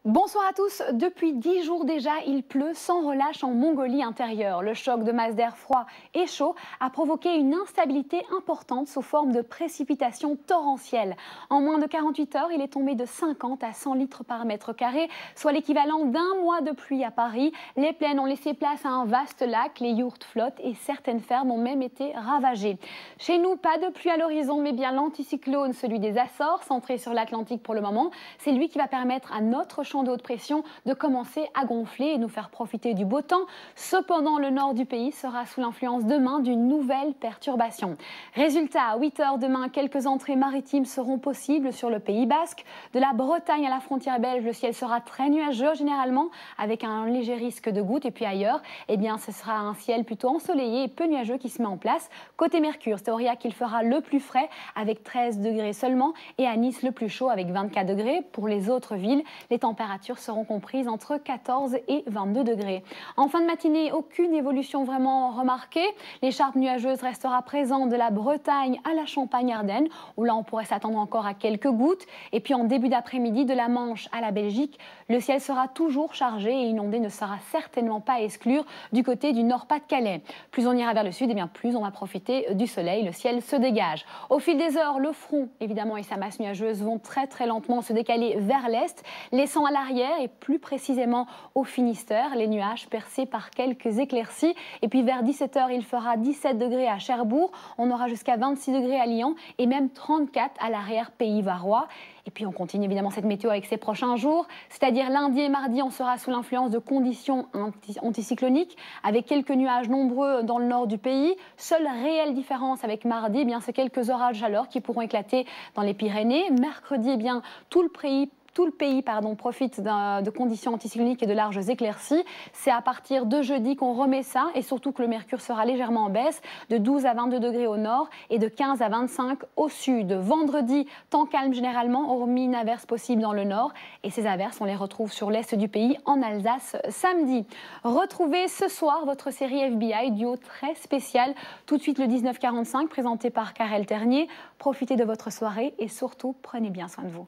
Bonsoir à tous. Depuis 10 jours déjà, il pleut sans relâche en Mongolie intérieure. Le choc de masses d'air froid et chaud a provoqué une instabilité importante sous forme de précipitations torrentielles. En moins de 48 heures, il est tombé de 50 à 100 litres par mètre carré, soit l'équivalent d'un mois de pluie à Paris. Les plaines ont laissé place à un vaste lac, les yourtes flottent et certaines fermes ont même été ravagées. Chez nous, pas de pluie à l'horizon, mais bien l'anticyclone, celui des Açores, centré sur l'Atlantique pour le moment. C'est lui qui va permettre à notre champ de haute pression de commencer à gonfler et nous faire profiter du beau temps. Cependant, le nord du pays sera sous l'influence demain d'une nouvelle perturbation. Résultat, à 8 heures demain, quelques entrées maritimes seront possibles sur le Pays Basque. De la Bretagne à la frontière belge, le ciel sera très nuageux généralement, avec un léger risque de gouttes. Et puis ailleurs, eh bien, ce sera un ciel plutôt ensoleillé et peu nuageux qui se met en place. Côté Mercure, c'est Aurillac qu'il fera le plus frais, avec 13 degrés seulement, et à Nice, le plus chaud, avec 24 degrés. Pour les autres villes, les températures seront comprises entre 14 et 22 degrés. En fin de matinée, aucune évolution vraiment remarquée. L'écharpe nuageuse restera présente de la Bretagne à la Champagne-Ardenne, où là on pourrait s'attendre encore à quelques gouttes. Et puis en début d'après-midi, de la Manche à la Belgique, le ciel sera toujours chargé et inondé ne sera certainement pas à exclure du côté du Nord-Pas-de-Calais. Plus on ira vers le sud, et bien plus on va profiter du soleil, le ciel se dégage. Au fil des heures, le front évidemment et sa masse nuageuse vont très lentement se décaler vers l'est, laissant à l'arrière et plus précisément au Finistère les nuages percés par quelques éclaircies. Et puis vers 17 h, il fera 17 degrés à Cherbourg, on aura jusqu'à 26 degrés à Lyon et même 34 à l'arrière pays varois. Et puis on continue évidemment cette météo avec ces prochains jours, c'est-à-dire lundi et mardi, on sera sous l'influence de conditions anticycloniques avec quelques nuages nombreux dans le nord du pays. Seule réelle différence avec mardi, eh bien, c'est quelques orages de chaleur qui pourront éclater dans les Pyrénées. Mercredi, eh bien, tout le pays profite de conditions anticycloniques et de larges éclaircies. C'est à partir de jeudi qu'on remet ça et surtout que le mercure sera légèrement en baisse, de 12 à 22 degrés au nord et de 15 à 25 au sud. Vendredi, temps calme généralement, hormis une averse possible dans le nord. Et ces averses, on les retrouve sur l'est du pays, en Alsace, samedi. Retrouvez ce soir votre série FBI, duo très spécial. Tout de suite le 1945, présenté par Karel Ternier. Profitez de votre soirée et surtout, prenez bien soin de vous.